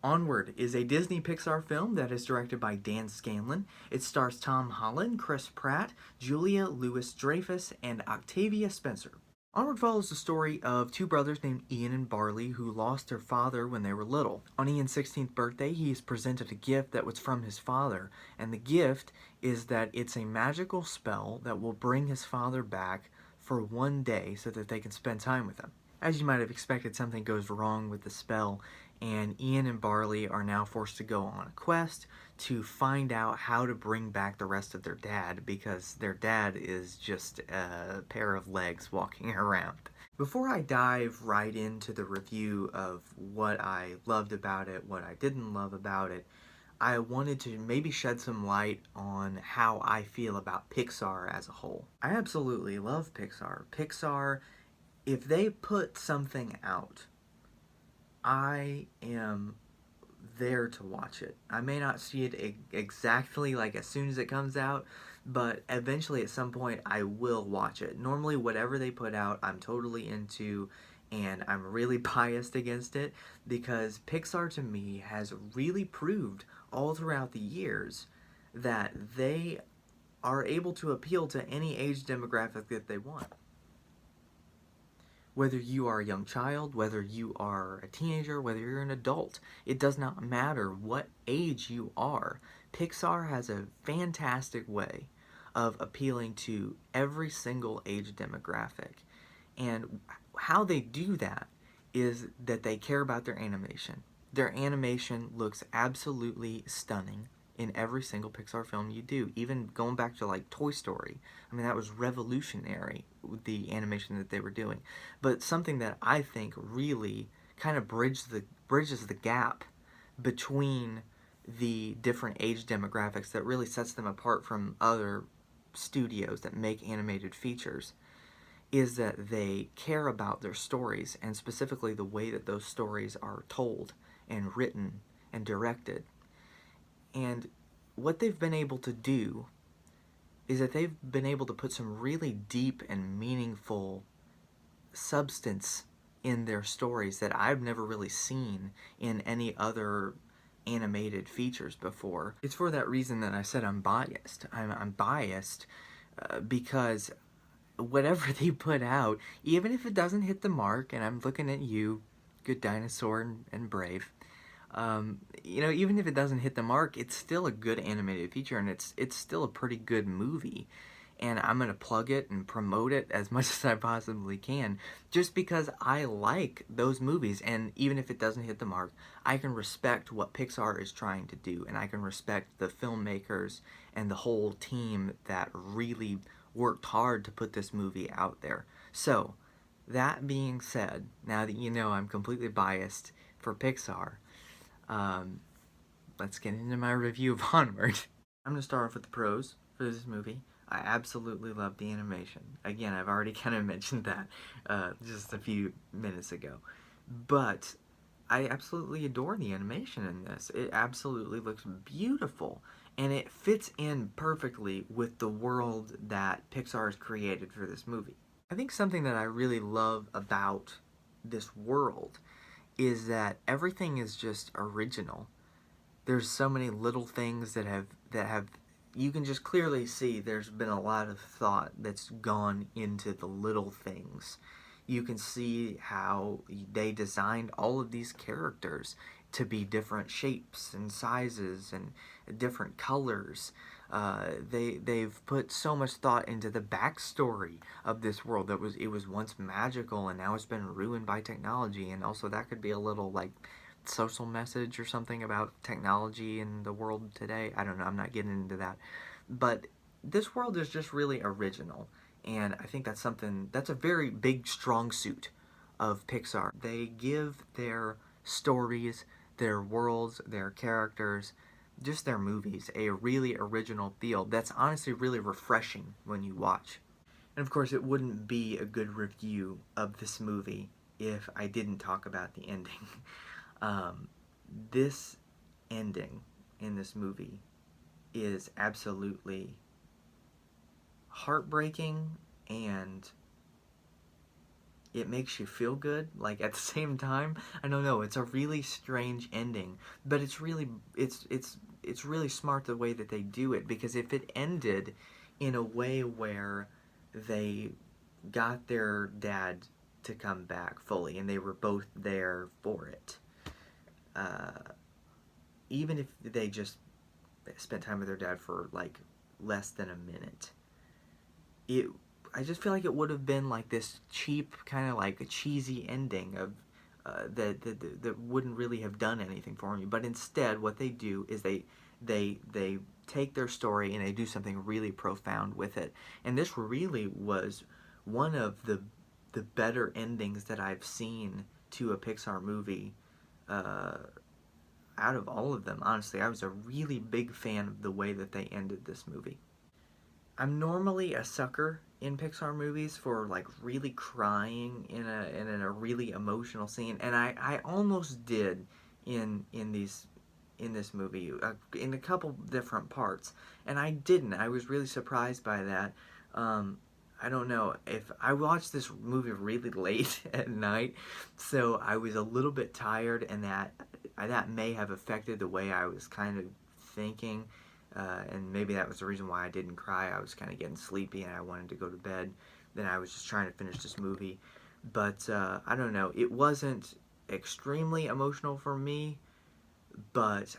Onward is a Disney-Pixar film that is directed by Dan Scanlon. It stars Tom Holland, Chris Pratt, Julia Louis-Dreyfus, and Octavia Spencer. Onward follows the story of two brothers named Ian and Barley who lost their father when they were little. On Ian's 16th birthday, he is presented a gift that was from his father, and the gift is that it's a magical spell that will bring his father back for one day so that they can spend time with him. As you might have expected, something goes wrong with the spell, and Ian and Barley are now forced to go on a quest to find out how to bring back the rest of their dad, because their dad is just a pair of legs walking around. Before I dive right into the review of what I loved about it, what I didn't love about it, I wanted to maybe shed some light on how I feel about Pixar as a whole. I absolutely love Pixar. Pixar, if they put something out, I am there to watch it. I may not see it exactly like as soon as it comes out, but eventually at some point I will watch it. Normally whatever they put out I'm totally into, and I'm really biased against it because Pixar to me has really proved all throughout the years that they are able to appeal to any age demographic that they want. Whether you are a young child, whether you are a teenager, whether you're an adult, it does not matter what age you are. Pixar has a fantastic way of appealing to every single age demographic. And how they do that is that they care about their animation. Their animation looks absolutely stunning in every single Pixar film you do. Even going back to like Toy Story, I mean that was revolutionary with the animation that they were doing. But something that I think really kind of bridges the gap between the different age demographics that really sets them apart from other studios that make animated features is that they care about their stories, and specifically the way that those stories are told and written and directed. And what they've been able to do is that they've been able to put some really deep and meaningful substance in their stories that I've never really seen in any other animated features before. It's for that reason that I said I'm biased. I'm biased because whatever they put out, even if it doesn't hit the mark, and I'm looking at you, Good Dinosaur and Brave, you know, even if it doesn't hit the mark, it's still a good animated feature, and it's still a pretty good movie. And I'm going to plug it and promote it as much as I possibly can, just because I like those movies. And even if it doesn't hit the mark, I can respect what Pixar is trying to do, and I can respect the filmmakers and the whole team that really worked hard to put this movie out there. So, that being said, now that you know I'm completely biased for Pixar, let's get into my review of Onward. I'm going to start off with the pros for this movie. I absolutely love the animation. Again, I've already kind of mentioned that just a few minutes ago. But I absolutely adore the animation in this. It absolutely looks beautiful. And it fits in perfectly with the world that Pixar has created for this movie. I think something that I really love about this world is that everything is just original. There's so many little things that have you can just clearly see there's been a lot of thought that's gone into the little things. You can see how they designed all of these characters to be different shapes and sizes and different colors. They've put so much thought into the backstory of this world that it was once magical and now it's been ruined by technology, and also that could be a little like social message or something about technology in the world today. I don't know, I'm not getting into that. But this world is just really original, and I think that's a very big strong suit of Pixar. They give their stories, their worlds, their characters, just their movies a really original feel that's honestly really refreshing when you watch. And of course, it wouldn't be a good review of this movie if I didn't talk about the ending. This ending in this movie is absolutely heartbreaking, and it makes you feel good, like, at the same time. I don't know, it's a really strange ending, but it's really smart the way that they do it, because if it ended in a way where they got their dad to come back fully and they were both there for it, uh, even if they just spent time with their dad for like less than a minute, it I just feel like it would have been like this cheap, kind of like a cheesy ending of that wouldn't really have done anything for me. But instead, what they do is they take their story and they do something really profound with it. And this really was one of the better endings that I've seen to a Pixar movie. Out of all of them, honestly, I was a really big fan of the way that they ended this movie. I'm normally a sucker in Pixar movies for like really crying in a really emotional scene, and I almost did in these in this movie in a couple different parts, and I didn't. I was really surprised by that. Um, I don't know if I watched this movie really late at night, so I was a little bit tired, and that may have affected the way I was kind of thinking. And maybe that was the reason why I didn't cry. I was kind of getting sleepy and I wanted to go to bed. Then I was just trying to finish this movie. But I don't know. It wasn't extremely emotional for me, but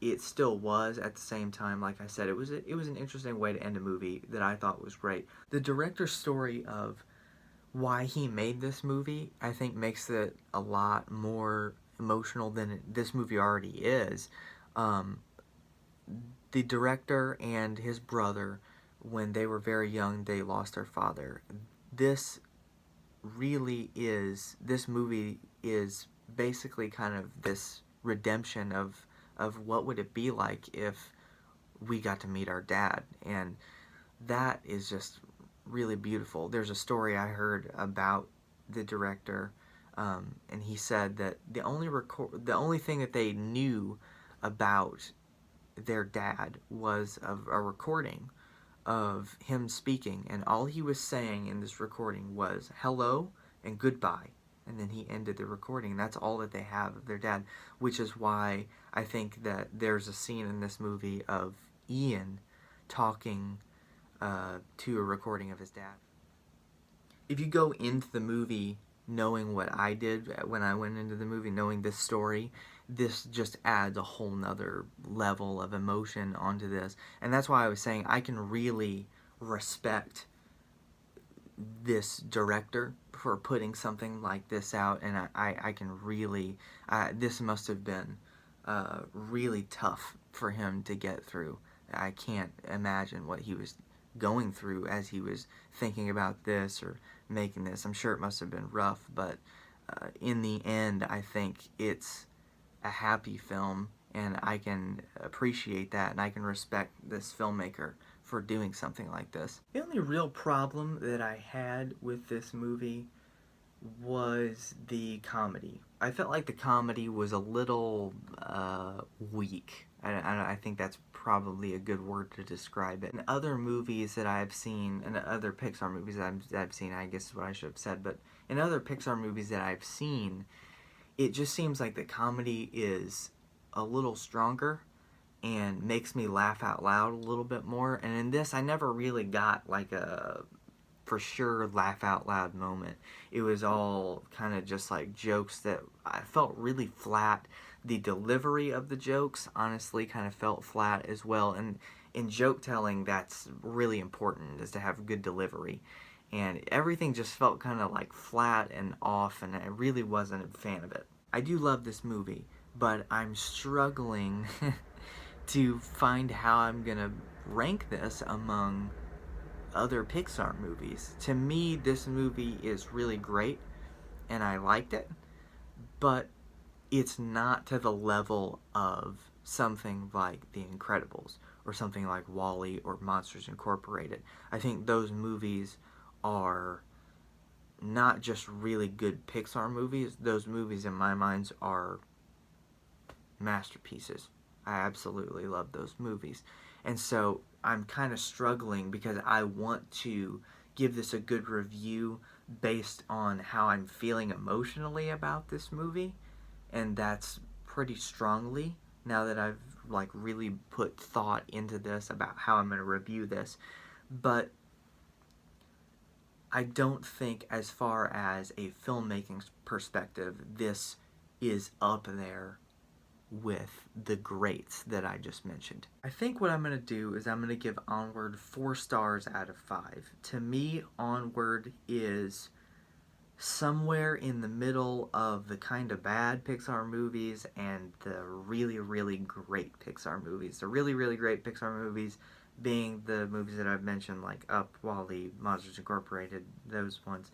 it still was at the same time. Like I said, it was an interesting way to end a movie that I thought was great. The director's story of why he made this movie, I think, makes it a lot more emotional than this movie already is. The director and his brother, when they were very young, they lost their father. This this movie is basically kind of this redemption of what would it be like if we got to meet our dad, and that is just really beautiful. There's a story I heard about the director, and he said that the only thing that they knew about their dad was of a recording of him speaking, and all he was saying in this recording was hello and goodbye, and then he ended the recording. That's all that they have of their dad, which is why I think that there's a scene in this movie of Ian talking to a recording of his dad. If you go into the movie knowing what I did when I went into the movie, knowing this story, this just adds a whole nother level of emotion onto this. And that's why I was saying I can really respect this director for putting something like this out, and I can really, this must have been really tough for him to get through. I can't imagine what he was going through as he was thinking about this or making this. I'm sure it must have been rough, but in the end, I think it's a happy film, and I can appreciate that, and I can respect this filmmaker for doing something like this. The only real problem that I had with this movie was the comedy. I felt like the comedy was a little weak. I think that's probably a good word to describe it. In other movies that I've seen, and other Pixar movies that I've seen, I guess is what I should have said, but in other Pixar movies that I've seen, it just seems like the comedy is a little stronger and makes me laugh out loud a little bit more. And in this, I never really got like a for sure laugh out loud moment. It was all kind of just like jokes that I felt really flat. The delivery of the jokes honestly kind of felt flat as well. And in joke telling, that's really important, is to have good delivery. And everything just felt kind of like flat and off, and I really wasn't a fan of it. I do love this movie, but I'm struggling to find how I'm gonna rank this among other Pixar movies. To me, this movie is really great, and I liked it, but it's not to the level of something like The Incredibles or something like WALL-E or Monsters Incorporated. I think those movies are not just really good Pixar movies. Those movies, in my mind, are masterpieces. I absolutely love those movies. And so I'm kind of struggling because I want to give this a good review based on how I'm feeling emotionally about this movie, and that's pretty strongly, now that I've like really put thought into this about how I'm going to review this. But I don't think, as far as a filmmaking perspective, this is up there with the greats that I just mentioned. I think what I'm going to do is I'm going to give Onward 4 stars out of 5. To me, Onward is somewhere in the middle of the kind of bad Pixar movies and the really, really great Pixar movies. The really, really great Pixar movies being the movies that I've mentioned, like Up, WALL-E, Monsters Incorporated, those ones.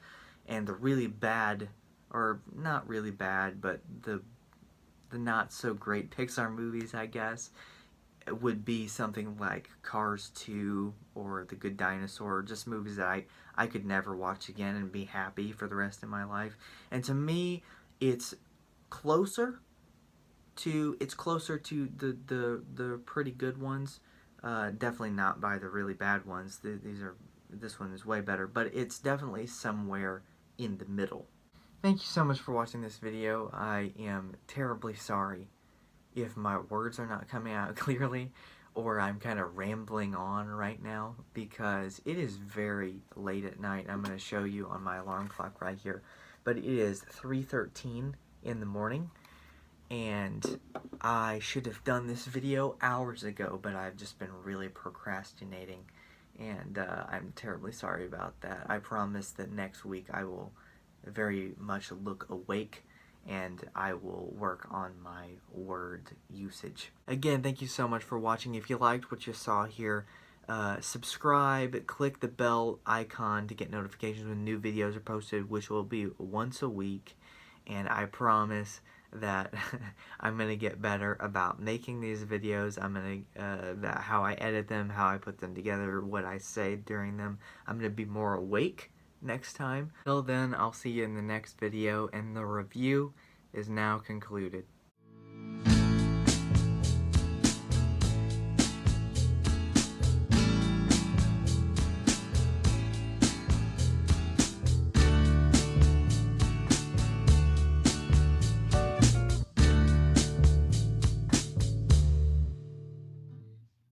And the really bad, or not really bad, but the not so great Pixar movies, I guess, would be something like Cars 2 or The Good Dinosaur, just movies that I could never watch again and be happy for the rest of my life. And to me, it's closer to the pretty good ones. Definitely not by the really bad ones. This one is way better, but it's definitely somewhere in the middle. Thank you so much for watching this video. I am terribly sorry if my words are not coming out clearly, or I'm kind of rambling on right now, because it is very late at night. I'm going to show you on my alarm clock right here, but it is 3:13 in the morning, and I should have done this video hours ago, but I've just been really procrastinating, and I'm terribly sorry about that. I promise that next week I will very much look awake, and I will work on my word usage. Again, thank you so much for watching. If you liked what you saw here, subscribe, click the bell icon to get notifications when new videos are posted, which will be once a week, and I promise that I'm going to get better about making these videos. I'm going to, how I edit them, how I put them together, what I say during them. I'm going to be more awake next time. Till then, I'll see you in the next video, and the review is now concluded.